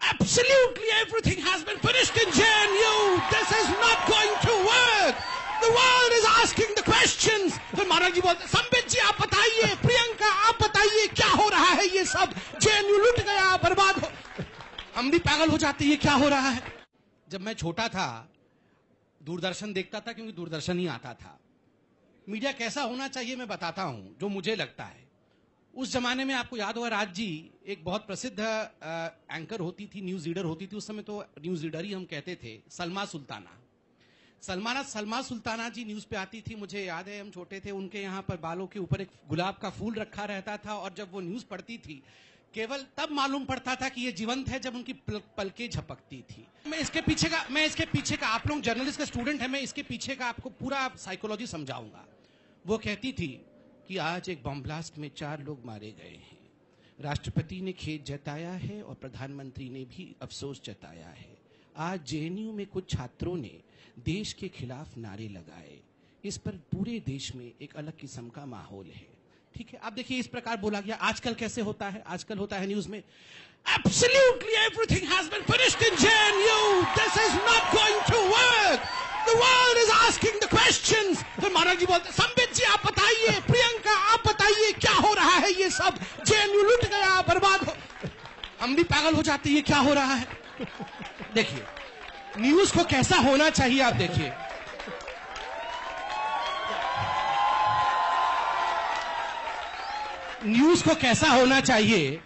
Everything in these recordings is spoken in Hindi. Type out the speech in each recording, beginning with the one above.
Absolutely everything has been finished in JNU. This is not going to work. The world is asking the questions. फिर मानव जी बोलते, संबित जी आप बताइए, प्रियंका आप बताइए, क्या हो रहा है ये सब? JNU लुट गया, बर्बाद हो। हम भी पागल हो जाते हैं, ये क्या हो रहा है? जब मैं छोटा था दूरदर्शन देखता था, क्योंकि दूरदर्शन ही आता था। मीडिया कैसा होना चाहिए मैं बताता हूं, जो मुझे लगता है। उस जमाने में आपको याद होगा, राज जी एक बहुत प्रसिद्ध एंकर होती थी, न्यूज रीडर होती थी, उस समय तो न्यूज रीडर ही हम कहते थे, सलमा सुल्ताना। सलमा सुल्ताना जी न्यूज पे आती थी, मुझे याद है हम छोटे थे, उनके यहाँ पर बालों के ऊपर एक गुलाब का फूल रखा रहता था, और जब वो न्यूज पढ़ती थी केवल तब मालूम पड़ता था कि ये जीवंत है जब उनकी पलकें झपकती थी। मैं इसके पीछे का आप लोग जर्नलिस्ट का स्टूडेंट है, मैं इसके पीछे का आपको पूरा साइकोलॉजी समझाऊंगा। वो कहती थी कि आज एक बम ब्लास्ट में 4 लोग मारे गए हैं, राष्ट्रपति ने खेद जताया है और प्रधानमंत्री ने भी अफसोस जताया है। आज जेएनयू में कुछ छात्रों ने देश के खिलाफ नारे लगाए, इस पर पूरे देश में एक अलग किस्म का माहौल है। ठीक है, आप देखिए इस प्रकार बोला गया। आजकल कैसे होता है? आजकल होता है न्यूज में, Absolutely everything has been finished in JNU. This is not going to work. The world is asking the questions. फिर मानव जी बोलते, संबित जी आप बताइए, प्रियंका आप बताइए, क्या हो रहा है ये सब? JNU लुट गया, बर्बाद हो। हम भी पागल हो जाते हैं, ये क्या हो रहा है? देखिए न्यूज को कैसा होना चाहिए, आप देखिए। न्यूज को कैसा होना चाहिए?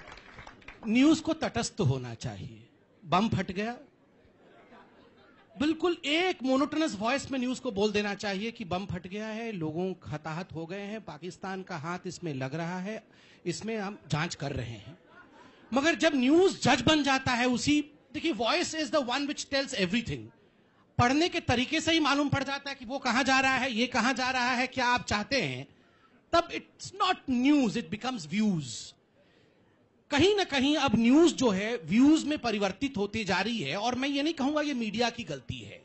न्यूज को तटस्थ होना चाहिए। बम फट गया, बिल्कुल एक मोनोटोनस वॉइस में न्यूज को बोल देना चाहिए कि बम फट गया है, लोगों हताहत हो गए हैं, पाकिस्तान का हाथ इसमें लग रहा है, इसमें हम जांच कर रहे हैं। मगर जब न्यूज जज बन जाता है उसी, देखिए voice is the one which tells everything. पढ़ने के तरीके से ही मालूम पड़ जाता है कि वो कहां जा रहा है, ये कहां जा रहा है, क्या आप चाहते हैं। तब it's not news, it becomes views. कहीं ना कहीं अब न्यूज जो है व्यूज में परिवर्तित होती जा रही है, और मैं ये नहीं कहूंगा ये मीडिया की गलती है,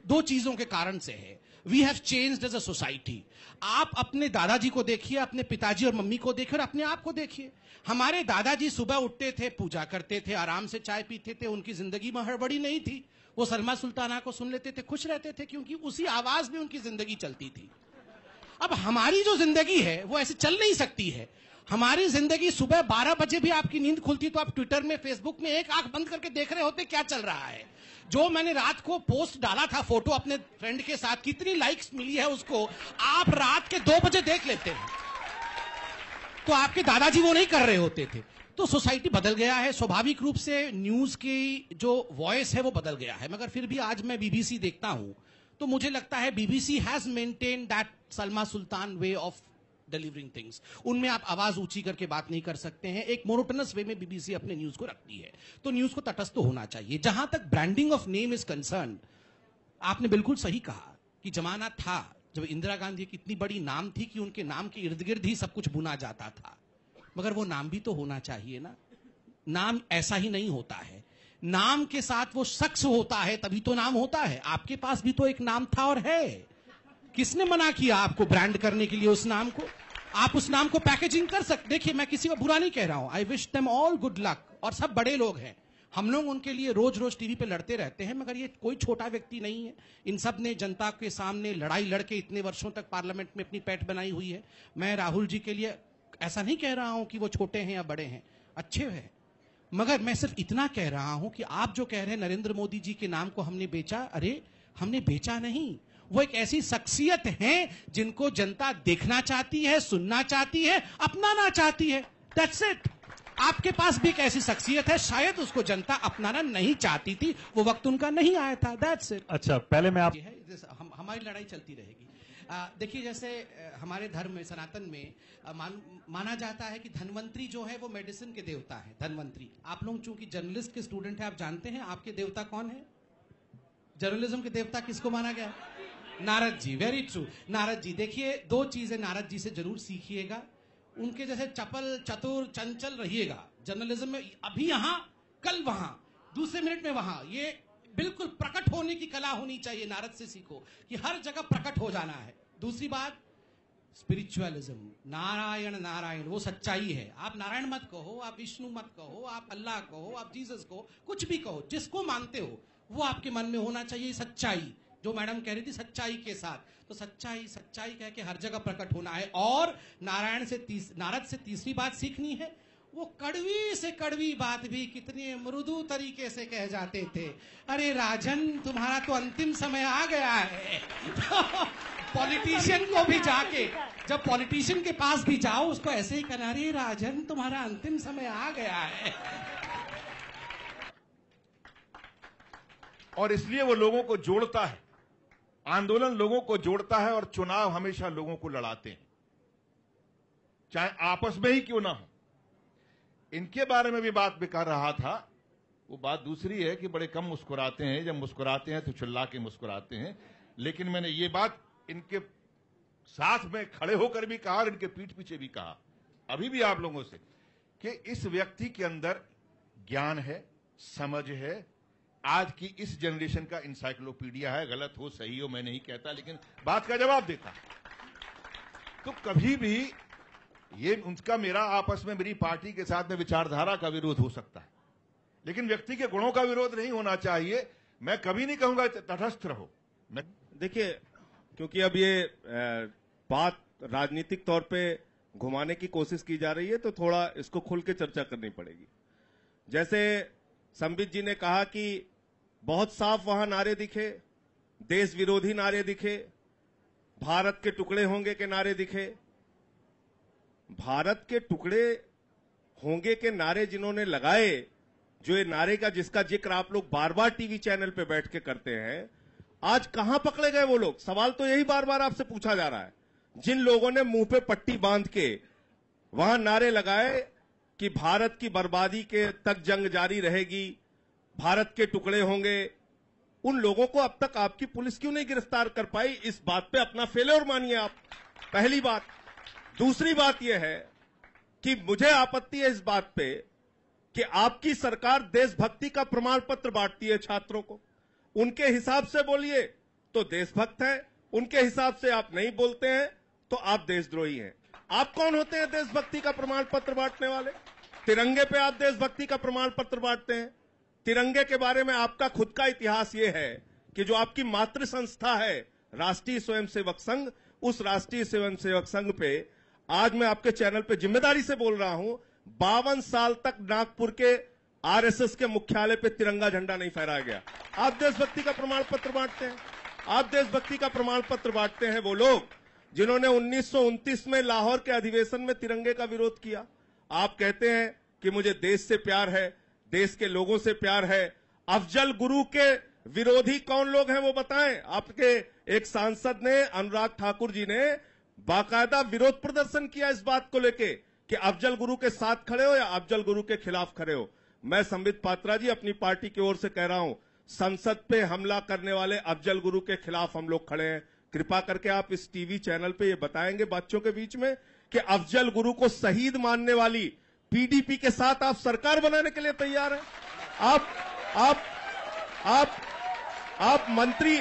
2 चीजों के कारण से है। We have changed as a society. आप अपने दादाजी को देखिए, अपने पिताजी और मम्मी को देखिए, और अपने आप को देखिए। हमारे दादाजी सुबह उठते थे, पूजा करते थे, आराम से चाय पीते थे, उनकी जिंदगी में हड़बड़ी नहीं थी। वो सलमा सुल्ताना को सुन लेते थे, खुश रहते थे, क्योंकि उसी आवाज में उनकी जिंदगी चलती थी। अब हमारी जो जिंदगी है वो ऐसे चल नहीं सकती है। हमारी जिंदगी सुबह 12 बजे भी आपकी नींद खुलती तो आप ट्विटर में, फेसबुक में एक आंख बंद करके देख रहे होते क्या चल रहा है। जो मैंने रात को पोस्ट डाला था फोटो अपने फ्रेंड के साथ, कितनी लाइक्स मिली है उसको, आप रात के 2 बजे देख लेते हैं। तो आपके दादाजी वो नहीं कर रहे होते थे। तो सोसाइटी बदल गया है, स्वाभाविक रूप से न्यूज की जो वॉइस है वो बदल गया है। मगर फिर भी आज मैं बीबीसी देखता हूं तो मुझे लगता है BBC has maintain that Salma Sultan way of delivering things. उनमें आप आवाज ऊंची करके बात नहीं कर सकते हैं, एक मोनोटोनस वे में बीबीसी अपने न्यूज को रखती है। तो न्यूज को तटस्थ होना चाहिए। जहां तक branding of name is concern, आपने बिल्कुल सही कहा कि जमाना था जब इंदिरा गांधी की इतनी बड़ी नाम थी कि उनके नाम के इर्द गिर्द ही सब कुछ बुना जाता था। मगर वो नाम भी तो होना चाहिए ना। नाम ऐसा ही नहीं होता है, नाम के साथ वो शख्स होता है, तभी तो नाम होता है। आपके पास भी तो एक नाम था और है। किसने मना किया आपको ब्रांड करने के लिए उस नाम को? आप उस नाम को पैकेजिंग कर सकते। देखिए मैं किसी को बुरा नहीं कह रहा हूं, I wish them all good luck. और सब बड़े लोग हैं, हम लोग उनके लिए रोज रोज टीवी पे लड़ते रहते हैं, मगर ये कोई छोटा व्यक्ति नहीं है। इन सब ने जनता के सामने लड़ाई लड़के इतने वर्षों तक पार्लियामेंट में अपनी पैठ बनाई हुई है। मैं राहुल जी के लिए ऐसा नहीं कह रहा हूं कि वो छोटे हैं या बड़े हैं, अच्छे हैं, मगर मैं सिर्फ इतना कह रहा हूं कि आप जो कह रहे हैं नरेंद्र मोदी जी के नाम को हमने बेचा, अरे हमने बेचा नहीं। वो एक ऐसी शख्सियत है जिनको जनता देखना चाहती है, सुनना चाहती है, अपनाना चाहती है। That's it. आपके पास भी एक ऐसी शख्सियत है, शायद उसको जनता अपनाना नहीं चाहती थी, वो वक्त उनका नहीं आया था। That's it. अच्छा, पहले मैं आप हमारी लड़ाई चलती रहेगी। देखिए जैसे हमारे धर्म में, सनातन में माना जाता है कि धन्वंतरी जो है वो मेडिसिन के देवता है। धन्वंतरी, आप लोग चूंकि जर्नलिस्ट के स्टूडेंट हैं, आप जानते हैं आपके देवता कौन है? जर्नलिज्म के देवता किसको माना गया? नारद जी। Very true, Narad ji. देखिए 2 चीजें नारद जी से जरूर सीखिएगा। उनके जैसे चपल, चतुर, चंचल रहिएगा। जर्नलिज्म में अभी यहां, कल वहां, दूसरे मिनट में वहां, ये बिल्कुल प्रकट होने की कला होनी चाहिए। नारद से सीखो कि हर जगह प्रकट हो जाना है। दूसरी बात, स्पिरिचुअलिज्म, नारायण नारायण वो सच्चाई है। आप नारायण मत कहो, आप विष्णु मत कहो, आप अल्लाह कहो, आप जीसस कहो, कुछ भी कहो, जिसको मानते हो वो आपके मन में होना चाहिए सच्चाई। जो मैडम कह रही थी सच्चाई के साथ, तो सच्चाई सच्चाई कह के हर जगह प्रकट होना है। और नारद से तीसरी बात सीखनी है, वो कड़वी से कड़वी बात भी कितने मृदु तरीके से कह जाते थे। अरे राजन, तुम्हारा तो अंतिम समय आ गया है। पॉलिटिशियन को भी जाके, जब पॉलिटिशियन के पास भी जाओ, उसको ऐसे ही कहना, अरे राजन तुम्हारा अंतिम समय आ गया है। और इसलिए वो लोगों को जोड़ता है, आंदोलन लोगों को जोड़ता है, और चुनाव हमेशा लोगों को लड़ाते हैं, चाहे आपस में ही क्यों ना हो। इनके बारे में भी बात भी कर रहा था। वो बात दूसरी है कि बड़े कम मुस्कुराते हैं, जब मुस्कुराते हैं तो चिल्ला के मुस्कुराते हैं। लेकिन मैंने ये बात इनके साथ में खड़े होकर भी कहा और इनके पीठ पीछे भी कहा, अभी भी आप लोगों से, कि इस व्यक्ति के अंदर ज्ञान है, समझ है, आज की इस जनरेशन का इंसाइक्लोपीडिया है। गलत हो सही हो मैं नहीं कहता, लेकिन बात का जवाब देता। तो कभी भी ये उनका मेरा आपस में, मेरी पार्टी के साथ में विचारधारा का विरोध हो सकता है, लेकिन व्यक्ति के गुणों का विरोध नहीं होना चाहिए। मैं कभी नहीं कहूंगा तटस्थ रहो। देखिए, क्योंकि अब ये बात राजनीतिक तौर पे घुमाने की कोशिश की जा रही है, तो थोड़ा इसको खुल के चर्चा करनी पड़ेगी। जैसे संबित जी ने कहा कि बहुत साफ वहां नारे दिखे, देश विरोधी नारे दिखे, भारत के टुकड़े होंगे के नारे दिखे। भारत के टुकड़े होंगे के नारे जिन्होंने लगाए, जो ये नारे का जिसका जिक्र आप लोग बार बार टीवी चैनल पे बैठ के करते हैं, आज कहां पकड़े गए वो लोग? सवाल तो यही बार बार आपसे पूछा जा रहा है। जिन लोगों ने मुंह पे पट्टी बांध के वहां नारे लगाए कि भारत की बर्बादी के तक जंग जारी रहेगी, भारत के टुकड़े होंगे, उन लोगों को अब तक आपकी पुलिस क्यों नहीं गिरफ्तार कर पाई? इस बात पे अपना फेलियर मानिए आप, पहली बात। दूसरी बात यह है कि मुझे आपत्ति है इस बात पे कि आपकी सरकार देशभक्ति का प्रमाण पत्र बांटती है छात्रों को। उनके हिसाब से बोलिए तो देशभक्त हैं, उनके हिसाब से आप नहीं बोलते हैं तो आप देशद्रोही हैं। आप कौन होते हैं देशभक्ति का प्रमाण पत्र बांटने वाले? तिरंगे पे आप देशभक्ति का प्रमाण पत्र बांटते हैं। तिरंगे के बारे में आपका खुद का इतिहास यह है कि जो आपकी मातृ संस्था है राष्ट्रीय स्वयंसेवक संघ, उस राष्ट्रीय स्वयंसेवक संघ पे आज मैं आपके चैनल पे जिम्मेदारी से बोल रहा हूं, 52 साल तक नागपुर के आरएसएस के मुख्यालय पे तिरंगा झंडा नहीं फहराया गया। आप देशभक्ति का प्रमाण पत्र बांटते हैं। आप देशभक्ति का प्रमाण पत्र बांटते हैं वो लोग जिन्होंने 1929 में लाहौर के अधिवेशन में तिरंगे का विरोध किया। आप कहते हैं कि मुझे देश से प्यार है, देश के लोगों से प्यार है। अफजल गुरु के विरोधी कौन लोग हैं वो बताएं। आपके एक सांसद ने, अनुराग ठाकुर जी ने बाकायदा विरोध प्रदर्शन किया इस बात को लेके कि अफजल गुरु के साथ खड़े हो या अफजल गुरु के खिलाफ खड़े हो। मैं संबित पात्रा जी अपनी पार्टी की ओर से कह रहा हूं, संसद पे हमला करने वाले अफजल गुरु के खिलाफ हम लोग खड़े हैं। कृपा करके आप इस टीवी चैनल पे ये बताएंगे बच्चों के बीच में कि अफजल गुरु को शहीद मानने वाली पीडीपी के साथ आप सरकार बनाने के लिए तैयार हैं? आप मंत्री,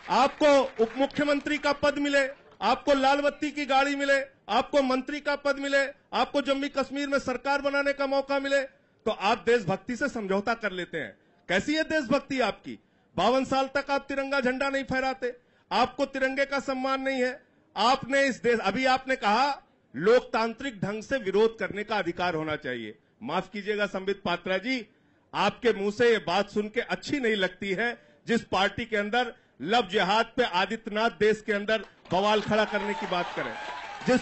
आपको उप मुख्यमंत्री का पद मिले, आपको लाल बत्ती की गाड़ी मिले, आपको मंत्री का पद मिले, आपको जम्मू कश्मीर में सरकार बनाने का मौका मिले, तो आप देशभक्ति से समझौता कर लेते हैं। कैसी है देशभक्ति आपकी? 52 साल तक आप तिरंगा झंडा नहीं फहराते, आपको तिरंगे का सम्मान नहीं है। आपने इस देश, अभी आपने कहा लोकतांत्रिक ढंग से विरोध करने का अधिकार होना चाहिए। माफ कीजिएगा संबित पात्रा जी, आपके मुंह से ये बात सुन के अच्छी नहीं लगती है जिस पार्टी के अंदर लव जिहाद पे आदित्यनाथ देश के अंदर बवाल खड़ा करने की बात करें, जिस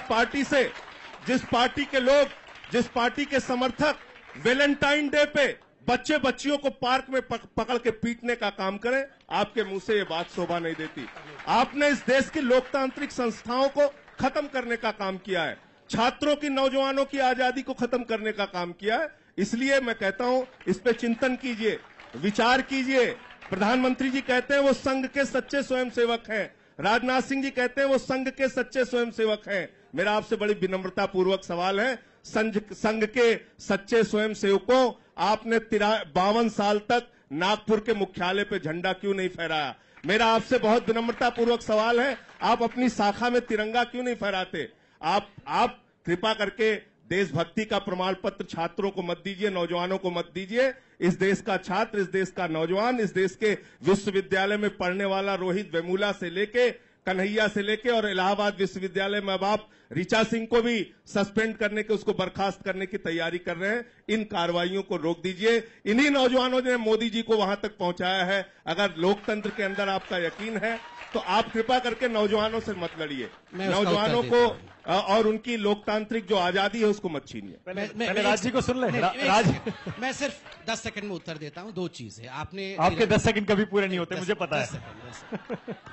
पार्टी के समर्थक वैलेंटाइन डे पे बच्चे बच्चियों को पार्क में पकड़ के पीटने का काम करें, आपके मुंह से ये बात शोभा नहीं देती। आपने इस देश की लोकतांत्रिक संस्थाओं को खत्म करने का काम किया है, छात्रों की, नौजवानों की आजादी को खत्म करने का काम किया है। इसलिए मैं कहता हूं इस पे चिंतन कीजिए, विचार कीजिए। प्रधानमंत्री जी कहते हैं वो संघ के सच्चे स्वयंसेवक हैं, राजनाथ सिंह जी कहते हैं वो संघ के सच्चे स्वयंसेवक हैं। मेरा आपसे बड़ी विनम्रता पूर्वक सवाल है, संघ के सच्चे स्वयंसेवकों, आपने 52 साल तक नागपुर के मुख्यालय पे झंडा क्यों नहीं फहराया? मेरा आपसे बहुत विनम्रता पूर्वक सवाल है, आप अपनी शाखा में तिरंगा क्यों नहीं फहराते? आप कृपा करके देशभक्ति का प्रमाण पत्र छात्रों को मत दीजिए, नौजवानों को मत दीजिए। इस देश का छात्र, इस देश का नौजवान, इस देश के विश्वविद्यालय में पढ़ने वाला रोहित वेमुला से लेके कन्हैया से लेके और इलाहाबाद विश्वविद्यालय में अब आप ऋचा सिंह को भी सस्पेंड करने के, उसको बर्खास्त करने की तैयारी कर रहे हैं। इन कार्रवाइयों को रोक दीजिए। इन्हीं नौजवानों ने मोदी जी को वहां तक पहुंचाया है। अगर लोकतंत्र के अंदर आपका यकीन है तो आप कृपा करके नौजवानों से मत लड़िए, नौजवानों को और उनकी लोकतांत्रिक जो आजादी है उसको मत छीनिए। पहले राज जी को सुन ले। राज, मैं सिर्फ 10 सेकंड में उत्तर देता हूं। दो चीज है, आपके 10 सेकंड कभी पूरे नहीं होते, मुझे पता है।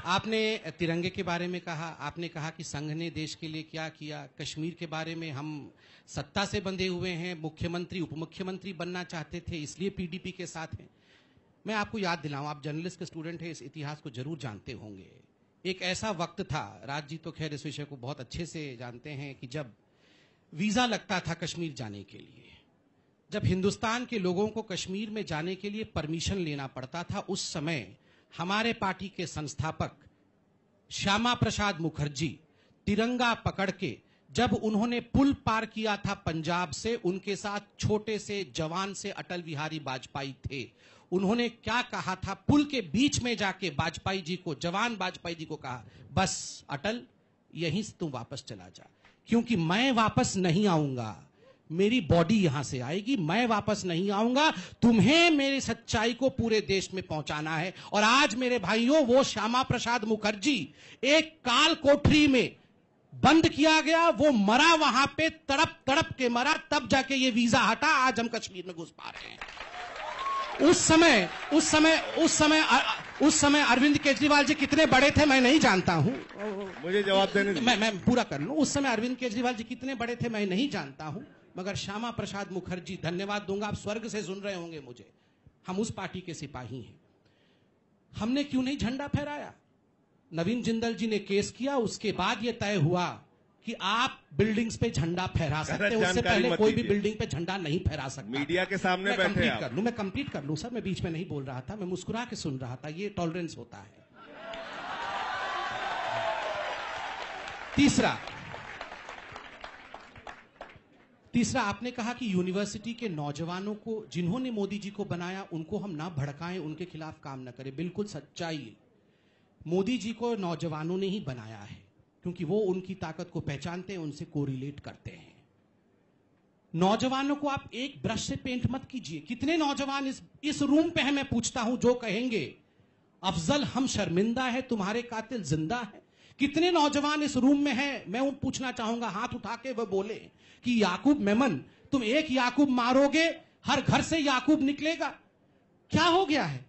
आपने तिरंगे के बारे में कहा, आपने कहा कि संघ ने देश के लिए क्या किया। कश्मीर के बारे में, हम सत्ता से बंधे हुए हैं, मुख्यमंत्री उप मुख्यमंत्री बनना चाहते थे, इसलिए पीडीपी के साथ हैं। मैं आपको याद दिलाऊं, आप जर्नलिस्ट के स्टूडेंट हैं, इस इतिहास को जरूर जानते होंगे। एक ऐसा वक्त था, राज जी तो खैर इस विषय को बहुत अच्छे से जानते हैं, कि जब वीजा लगता था कश्मीर जाने के लिए, जब हिंदुस्तान के लोगों को कश्मीर में जाने के लिए परमिशन लेना पड़ता था, उस समय हमारे पार्टी के संस्थापक श्यामा प्रसाद मुखर्जी तिरंगा पकड़ के, जब उन्होंने पुल पार किया था पंजाब से, उनके साथ छोटे से जवान से अटल बिहारी वाजपेयी थे। उन्होंने क्या कहा था? पुल के बीच में जाके वाजपेयी जी को, जवान वाजपेयी जी को कहा, बस अटल यहीं से तू वापस चला जा, क्योंकि मैं वापस नहीं आऊंगा, मेरी बॉडी यहां से आएगी, मैं वापस नहीं आऊंगा, तुम्हें मेरी सच्चाई को पूरे देश में पहुंचाना है। और आज मेरे भाइयों, वो श्यामा प्रसाद मुखर्जी एक काल कोठरी में बंद किया गया, वो मरा वहां पे, तड़प तड़प के मरा, तब जाके ये वीजा हटा, आज हम कश्मीर में घुस पा रहे हैं। उस समय अरविंद केजरीवाल जी कितने बड़े थे मैं नहीं जानता हूं। मुझे जवाब देने दीजिए। मैं पूरा कर लूं। उस समय अरविंद केजरीवाल जी कितने बड़े थे मैं नहीं जानता हूं, मगर श्यामा प्रसाद मुखर्जी, धन्यवाद दूंगा, आप स्वर्ग से सुन रहे होंगे मुझे, हम उस पार्टी के सिपाही हैं। हमने क्यों नहीं झंडा फहराया? नवीन जिंदल जी ने केस किया, उसके बाद यह तय हुआ कि आप बिल्डिंग्स पे झंडा फहरा सकते हैं, उससे पहले कोई भी बिल्डिंग पे झंडा नहीं फहरा सकता। मीडिया के सामने बैठे हैं आप। मैं कंप्लीट कर लूं सर, मैं बीच में नहीं बोल रहा था, मैं मुस्कुरा के सुन रहा था, ये टॉलरेंस होता है। तीसरा आपने कहा कि यूनिवर्सिटी के नौजवानों को, जिन्होंने मोदी जी को बनाया, उनको हम ना भड़काएं, उनके खिलाफ काम ना करें। बिल्कुल सच्चाई, मोदी जी को नौजवानों ने ही बनाया है, क्योंकि वो उनकी ताकत को पहचानते हैं, उनसे कोरिलेट करते हैं। नौजवानों को आप एक ब्रश से पेंट मत कीजिए। कितने नौजवान इस रूम पे हैं, मैं पूछता हूं, जो कहेंगे अफजल हम शर्मिंदा है, तुम्हारे कातिल जिंदा है? कितने नौजवान इस रूम में हैं? मैं उन पूछना चाहूंगा, हाथ उठा के वो बोले कि याकूब मेमन, तुम एक याकूब मारोगे, हर घर से याकूब निकलेगा। क्या हो गया है?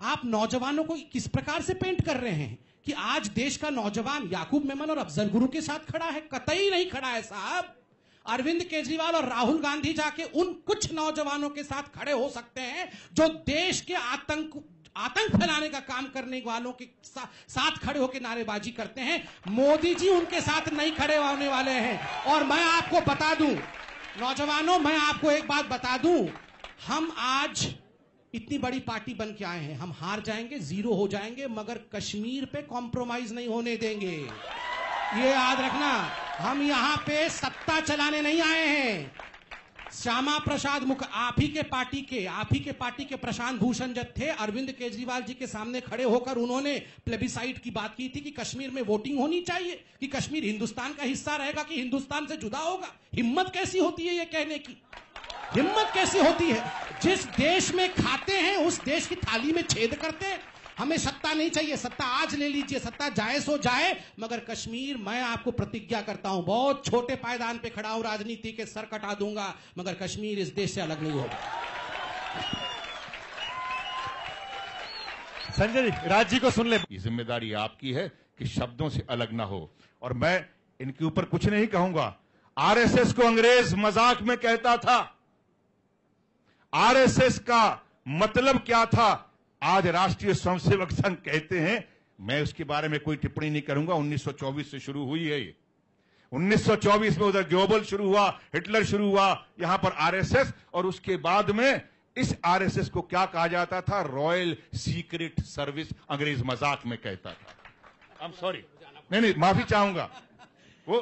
आप नौजवानों को किस प्रकार से पेंट कर रहे हैं कि आज देश का नौजवान याकूब मेमन और अफजल गुरु के साथ खड़ा है? कतई नहीं खड़ा है साहब। अरविंद केजरीवाल और राहुल गांधी जाके उन कुछ नौजवानों के साथ खड़े हो सकते हैं जो देश के आतंक फैलाने का काम करने वालों के साथ खड़े होकर नारेबाजी करते हैं। मोदी जी उनके साथ नहीं खड़े होने वाले हैं। और मैं आपको बता दूं, नौजवानों, मैं आपको एक बात बता दूं, हम आज इतनी बड़ी पार्टी बन के आए हैं, हम हार जाएंगे, जीरो हो जाएंगे, मगर कश्मीर पे कॉम्प्रोमाइज नहीं होने देंगे। ये याद रखना, हम यहां पे सत्ता चलाने नहीं आए हैं। श्यामा प्रसाद आप ही के पार्टी के प्रशांत भूषण जब थे, अरविंद केजरीवाल जी के सामने खड़े होकर उन्होंने प्लेबिसाइट की बात की थी कि कश्मीर में वोटिंग होनी चाहिए, कि कश्मीर हिंदुस्तान का हिस्सा रहेगा, कि हिंदुस्तान से जुदा होगा। हिम्मत कैसी होती है ये कहने की? हिम्मत कैसी होती है? जिस देश में खाते हैं उस देश की थाली में छेद करते हैं। हमें सत्ता नहीं चाहिए, सत्ता आज ले लीजिए, सत्ता जाए सो जाए, मगर कश्मीर, मैं आपको प्रतिज्ञा करता हूं, बहुत छोटे पायदान पे खड़ा हूं, राजनीति के सर कटा दूंगा, मगर कश्मीर इस देश से अलग नहीं होगा। संजय जी, राज जी को सुन ले। ये जिम्मेदारी आपकी है कि शब्दों से अलग ना हो, और मैं इनके ऊपर कुछ नहीं कहूंगा। आरएसएस को अंग्रेज मजाक में कहता था, आरएसएस का मतलब क्या था आज राष्ट्रीय स्वयंसेवक संघ कहते हैं। मैं उसके बारे में कोई टिप्पणी नहीं करूंगा। 1924 से शुरू हुई है ये। 1924 में उधर ग्लोबल शुरू हुआ, हिटलर शुरू हुआ, यहां पर आरएसएस, और उसके बाद में इस आरएसएस को क्या कहा जाता था? रॉयल सीक्रेट सर्विस अंग्रेज मजाक में कहता था। आई एम सॉरी, नहीं, माफी चाहूंगा। वो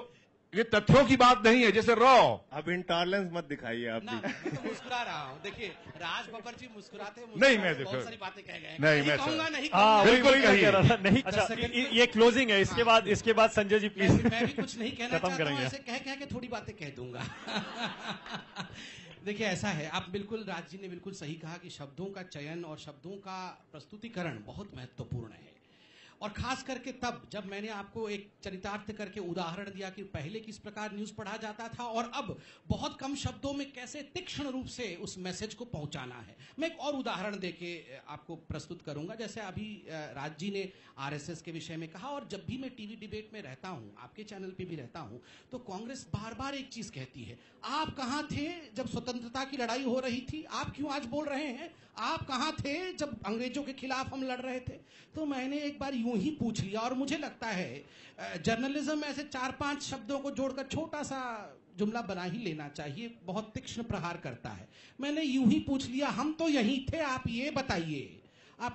ये तथ्यों की बात नहीं है, जैसे रॉ। अब इंटॉलरेंस मत दिखाइए आप ना, भी। मैं तो मुस्कुरा रहा हूँ। देखिए, राज बब्बर जी मुस्कुराते नहीं, मैं देखो, बहुत सारी बातें कह गए। नहीं, मैं कहूंगा नहीं हाँ, कहूंगा। बिल्कुल कहिए। नहीं, अच्छा, ये क्लोजिंग है। इसके बाद संजय जी प्लीज मैं भी कुछ नहीं कहना खत्म चाहता हूँ, करेंगे। ऐसे कह के थोड़ी बातें कह दूंगा। देखिए, ऐसा है, आप बिल्कुल, राज जी ने बिल्कुल सही कहा कि शब्दों का चयन और शब्दों का प्रस्तुतिकरण बहुत महत्वपूर्ण है। और खास करके तब जब मैंने आपको एक चरितार्थ करके उदाहरण दिया कि पहले किस प्रकार न्यूज पढ़ा जाता था और अब बहुत कम शब्दों में कैसे तीक्ष्ण रूप से उस मैसेज को पहुंचाना है। मैं एक और उदाहरण देके आपको प्रस्तुत करूंगा। जैसे अभी राज जी ने आरएसएस के विषय में कहा, और जब भी मैं टीवी डिबेट में रहता हूं, आपके चैनल पे भी रहता हूं, तो कांग्रेस बार बार एक चीज कहती है, आप कहां थे जब स्वतंत्रता की लड़ाई हो रही थी? आप क्यों आज बोल रहे हैं? आप कहां थे जब अंग्रेजों के खिलाफ हम लड़ रहे थे? तो मैंने एक बार यूं ही पूछ लिया, और मुझे लगता है जर्नलिज्म ऐसे 4-5 शब्दों को जोड़कर छोटा सा जुमला बना ही लेना चाहिए, बहुत तीक्ष्ण प्रहार करता है। मैंने यूं ही पूछ लिया, हम तो यहीं थे, आप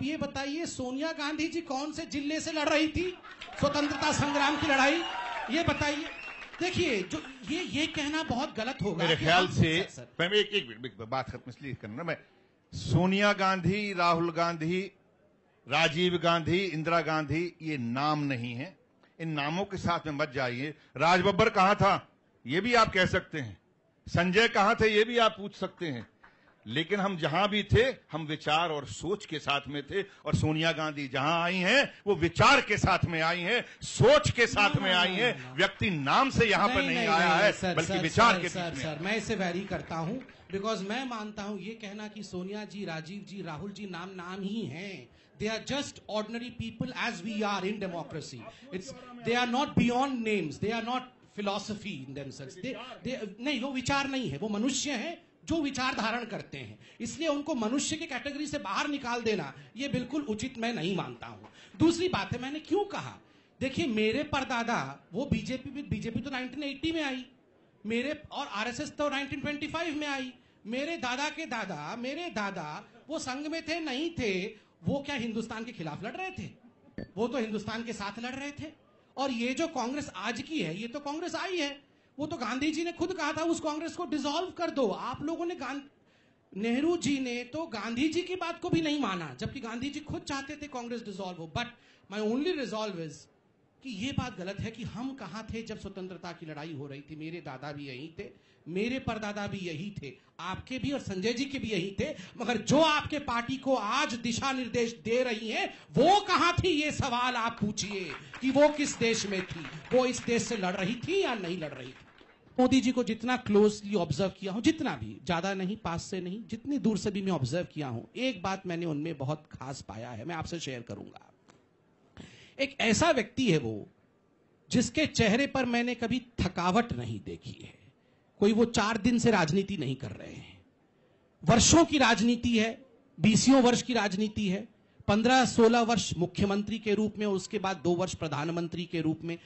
ये बताइए सोनिया गांधी जी कौन से जिले से लड़ रही थी स्वतंत्रता संग्राम की लड़ाई? ये बताइए। देखिए, जो ये कहना बहुत गलत होगा। मेरे ख्याल से मैं एक मिनट बात खत्म इसलिए करना, मैं सोनिया गांधी, राहुल गांधी, राजीव गांधी, इंदिरा गांधी, ये नाम नहीं है। इन नामों के साथ में मत जाइए। राज बब्बर कहां था, ये भी आप कह सकते हैं। संजय कहां थे, ये भी आप पूछ सकते हैं। लेकिन हम जहां भी थे, हम विचार और सोच के साथ में थे। और सोनिया गांधी जहां आई हैं, वो विचार के साथ में आई हैं, सोच के साथ में आई हैं। व्यक्ति नाम से यहां पर नहीं आया है, बल्कि विचार के बीच में। सर, मैं इसे वैरी करता हूं, बिकॉज मैं मानता हूं ये कहना कि सोनिया जी, राजीव जी, राहुल जी नाम ही हैं। They are just ordinary people as we are in democracy. They are not beyond names. They are not philosophy in themselves. नहीं, वो विचार नहीं है, वो मनुष्य हैं जो विचार धारण करते हैं। इसलिए उनको मनुष्य की कैटेगरी से बाहर निकाल देना ये बिल्कुल उचित मैं नहीं मानता हूं। दूसरी बात है, मैंने क्यों कहा, देखिए, मेरे परदादा वो बीजेपी तो 1980 में आई, मेरे और आरएसएस तो 1925 में आई। मेरे दादा वो संघ में थे नहीं थे, वो क्या हिंदुस्तान के खिलाफ लड़ रहे थे? वो तो हिंदुस्तान के साथ लड़ रहे थे। और ये जो कांग्रेस आज की है, ये तो कांग्रेस आई है, वो तो गांधी जी ने खुद कहा था उस कांग्रेस को डिसॉल्व कर दो। आप लोगों ने नेहरू जी ने तो गांधी जी की बात को भी नहीं माना, जबकि गांधी जी खुद चाहते थे कांग्रेस डिसॉल्व हो। But my only resolve is कि ये बात गलत है कि हम कहां थे जब स्वतंत्रता की लड़ाई हो रही थी। मेरे दादा भी यहीं थे, मेरे परदादा भी यही थे, आपके भी और संजय जी के भी यही थे। मगर जो आपके पार्टी को आज दिशा निर्देश दे रही है, वो कहां थी? ये सवाल आप पूछिए कि वो किस देश में थी, वो इस देश से लड़ रही थी या नहीं लड़ रही थी। मोदी जी को जितना क्लोजली ऑब्जर्व किया हूं, जितना भी, ज्यादा नहीं, पास से नहीं, जितनी दूर से भी मैं ऑब्जर्व किया हूं, एक बात मैंने उनमें बहुत खास पाया है, मैं आपसे शेयर करूंगा। एक ऐसा व्यक्ति है वो, जिसके चेहरे पर मैंने कभी थकावट नहीं देखी है। कोई वो 4 दिन से राजनीति नहीं कर रहे हैं, वर्षों की राजनीति है, 20 वर्ष की राजनीति है, 15-16 वर्ष मुख्यमंत्री के रूप में, उसके बाद 2 वर्ष प्रधानमंत्री के रूप में,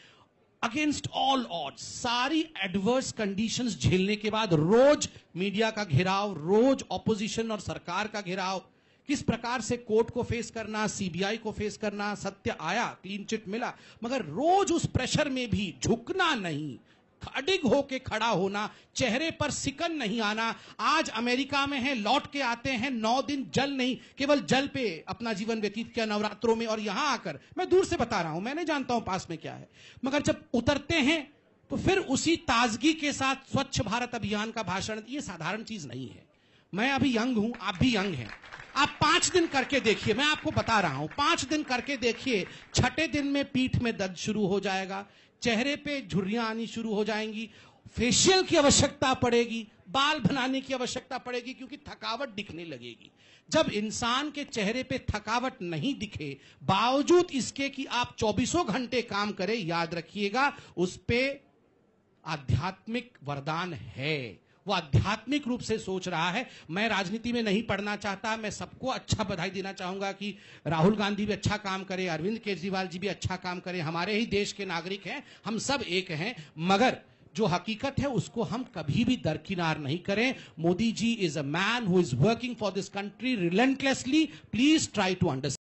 अगेंस्ट ऑल ऑड्स, सारी एडवर्स कंडीशंस झेलने के बाद रोज मीडिया का घेराव, रोज ऑपोजिशन और सरकार का घेराव, किस प्रकार से कोर्ट को फेस करना, सीबीआई को फेस करना, सत्य आया, क्लीन चिट मिला, मगर रोज उस प्रेशर में भी झुकना नहीं, अडिग होके खड़ा होना, चेहरे पर सिकन नहीं आना। आज अमेरिका में है, लौट के आते हैं, 9 दिन जल नहीं, केवल जल पे अपना जीवन व्यतीत किया नवरात्रों में, और यहां आकर, मैं दूर से बता रहा हूं, मैं नहीं जानता हूं पास में क्या है, मगर जब उतरते हैं तो फिर उसी ताजगी के साथ स्वच्छ भारत अभियान का भाषण, ये साधारण चीज नहीं है। मैं अभी यंग हूं, आप भी यंग हैं, आप 5 दिन करके देखिए, मैं आपको बता रहा हूं, 5 दिन करके देखिए, 6ठे दिन में पीठ में दर्द शुरू हो जाएगा, चेहरे पे झुर्रियां आनी शुरू हो जाएंगी, फेशियल की आवश्यकता पड़ेगी, बाल बनाने की आवश्यकता पड़ेगी, क्योंकि थकावट दिखने लगेगी। जब इंसान के चेहरे पे थकावट नहीं दिखे, बावजूद इसके कि आप 24 घंटे काम करें, याद रखिएगा उस पे आध्यात्मिक वरदान है, वो आध्यात्मिक रूप से सोच रहा है। मैं राजनीति में नहीं पढ़ना चाहता, मैं सबको अच्छा बधाई देना चाहूंगा कि राहुल गांधी भी अच्छा काम करे, अरविंद केजरीवाल जी भी अच्छा काम करे, हमारे ही देश के नागरिक हैं, हम सब एक हैं। मगर जो हकीकत है उसको हम कभी भी दरकिनार नहीं करें। Modi ji is a man who is working for this country relentlessly. Please try to understand.